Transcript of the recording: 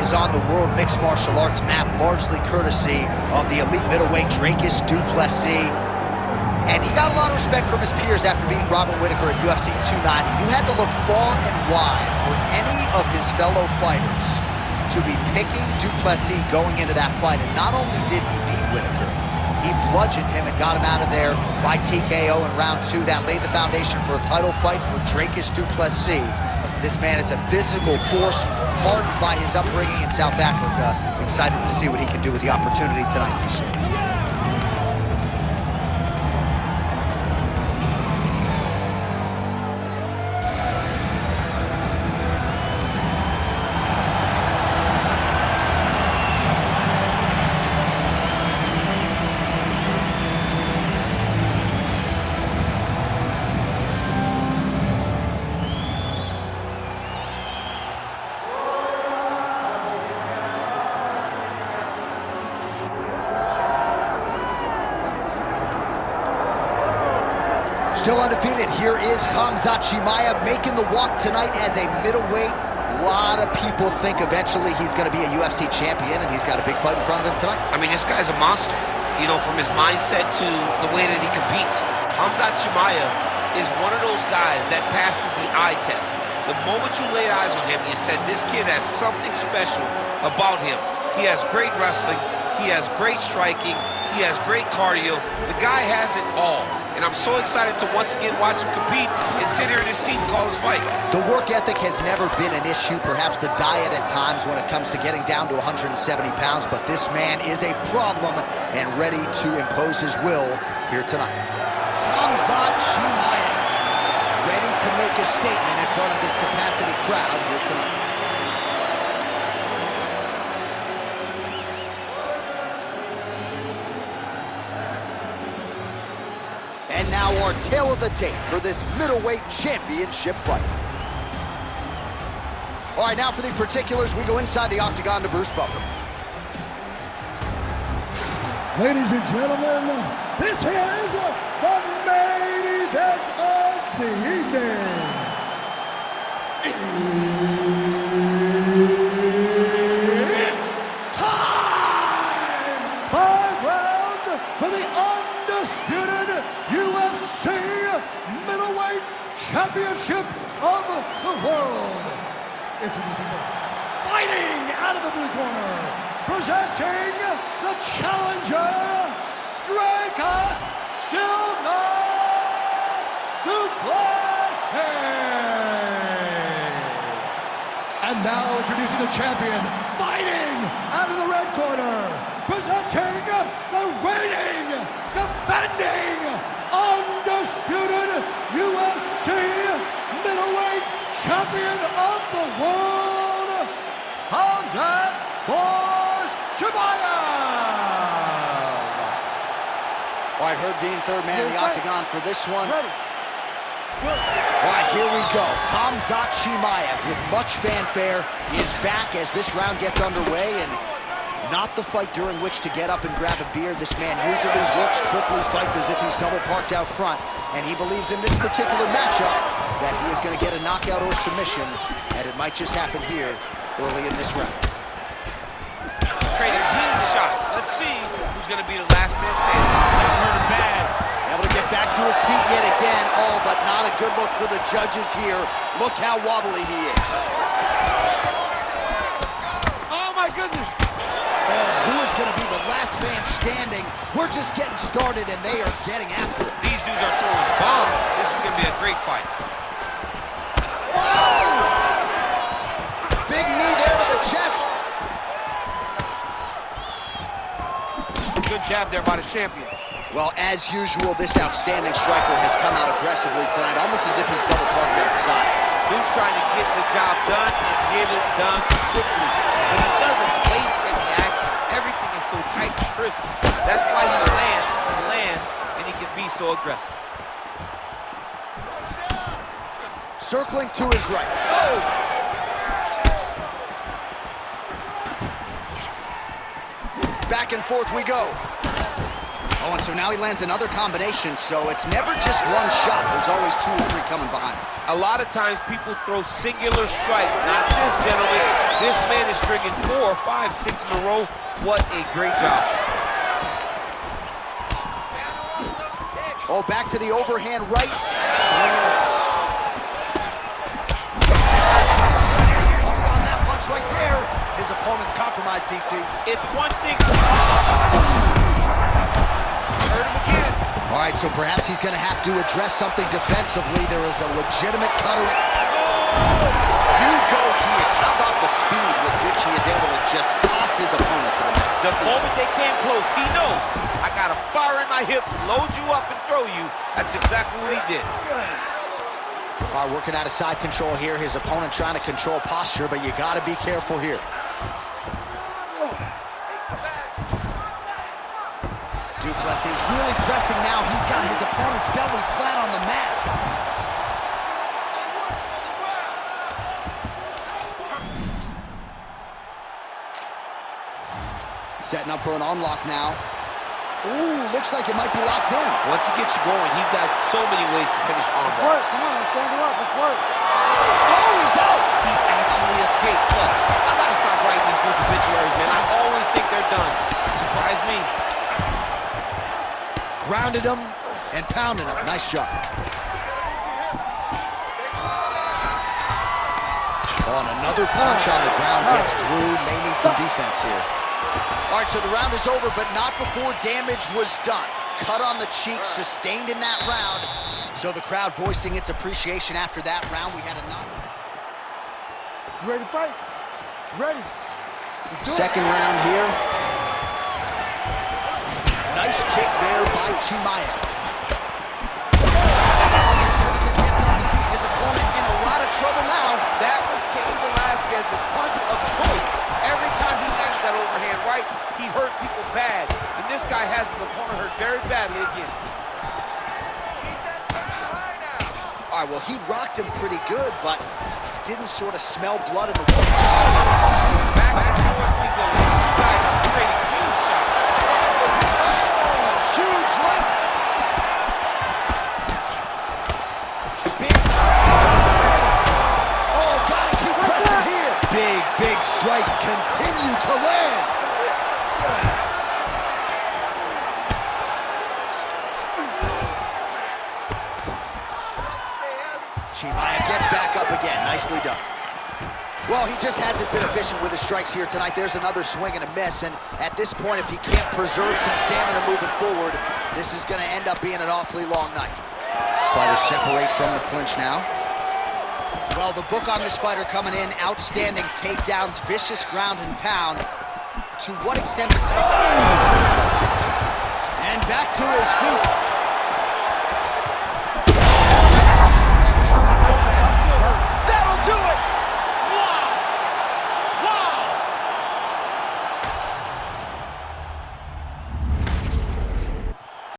is on the World Mixed Martial Arts map, largely courtesy of the elite middleweight Dricus Du Plessis. And he got a lot of respect from his peers after beating Robert Whittaker at UFC 290. You had to look far and wide for any of his fellow fighters to be picking Du Plessis going into that fight. And not only did he beat Whittaker, he bludgeoned him and got him out of there by TKO in round 2. That laid the foundation for a title fight for Dricus Du Plessis. This man is a physical force, hardened by his upbringing in South Africa. Excited to see what he can do with the opportunity tonight, DC. Still undefeated, here is Khamzat Chimaev making the walk tonight as a middleweight. A lot of people think eventually he's going to be a UFC champion, and he's got a big fight in front of him tonight. I mean, this guy's a monster, you know, from his mindset to the way that he competes. Khamzat Chimaev is one of those guys that passes the eye test. The moment you laid eyes on him, you said, this kid has something special about him. He has great wrestling, he has great striking, he has great cardio. The guy has it all. And I'm so excited to once again watch him compete and sit here in his seat and call his fight. The work ethic has never been an issue, perhaps the diet at times when it comes to getting down to 170 pounds, but this man is a problem and ready to impose his will here tonight. Khamzat Chimaev, ready to make a statement in front of this capacity crowd here tonight. And now our tale of the tape for this middleweight championship fight. All right, now for the particulars, we go inside the octagon to Bruce Buffer. Ladies and gentlemen, this is the main event of the evening. It's time! 5 rounds for the undisputed UFC Middleweight Championship of the world. Introducing first, fighting out of the blue corner, presenting the challenger, Dricus Du Plessis. And now introducing the champion, fighting out of the red corner, presenting the reigning, defending, undisputed UFC middleweight champion of the world, Khamzat Chimaev. All right, Herb Dean, third man in the octagon for this one. All right, here we go. Khamzat Chimaev, with much fanfare, is back as this round gets underway, and not the fight during which to get up and grab a beer. This man usually works quickly, fights as if he's double parked out front, and he believes in this particular matchup that he is going to get a knockout or submission, and it might just happen here early in this round. Trading clean shots. Let's see who's going to be the last man standing. Never heard of bad. Able to get back to his feet yet again. Oh, but not a good look for the judges here. Look how wobbly he is. Oh, my goodness. Who is going to be the last man standing? We're just getting started, and they are getting after it. These dudes are throwing bombs. This is going to be a great fight. Oh! Big knee there to the chest. Good jab there by the champion. Well, as usual, this outstanding striker has come out aggressively tonight, almost as if he's double parked outside. Dude's trying to get the job done and get it done quickly. But he doesn't waste any action. Everything is so tight and crisp. That's why he lands, and he can be so aggressive. Circling to his right. Oh! Back and forth we go. Oh, and so now he lands another combination, so it's never just one shot. There's always 2 or 3 coming behind him. A lot of times people throw singular strikes. Not this gentleman. This man is stringing 4, 5, 6 in a row. What a great job. Oh, back to the overhand right. Swing and a miss. On that punch right there, his opponent's compromised, DC. It's one thing. Hurt him again. All right, so perhaps he's going to have to address something defensively. There is a legitimate cutter. You go here. How about the speed with which he is able to just toss his opponent to the mat? The moment they came close, he knows. I got a fire in my hips, load you up and throw you. That's exactly what he did. All right, working out of side control here. His opponent trying to control posture, but you got to be careful here. Du Plessis is really pressing now. He's got his opponent's belly flat on the mat. Setting up for an unlock now. Ooh, looks like it might be locked in. Once he gets you going, he's got so many ways to finish arm bars. Come on, stand it up, let's work. Oh, he's out! He actually escaped. Look, I gotta stop writing these dudes obituaries, man. I always think they're done. Surprise me. Grounded him and pounded him. Nice job. Oh, and another punch on the ground gets through. May need some defense here. All right, so the round is over, but not before damage was done. Cut on the cheek, sustained in that round. So the crowd voicing its appreciation after that round. We had a knock. You ready to fight? Ready. Second round here. Nice kick there by Chimaev. His opponent in a lot of trouble now. That was Cain Velasquez's punch of choice. Every time he landed that overhand right, he hurt people bad. And this guy has his opponent hurt very badly again. All right, well, he rocked him pretty good, but didn't sort of smell blood in the water. Back and forth we go. These two guys are trading huge shots. Huge left. Big. Oh, gotta keep pressing here. Big strikes continue to land. Chimaev gets back up again. Nicely done. Well, he just hasn't been efficient with his strikes here tonight. There's another swing and a miss, and at this point, if he can't preserve some stamina moving forward, this is going to end up being an awfully long night. Fighters separate from the clinch now. Well, the book on this fighter coming in, outstanding takedowns, vicious ground and pound. To what extent? And back to his feet.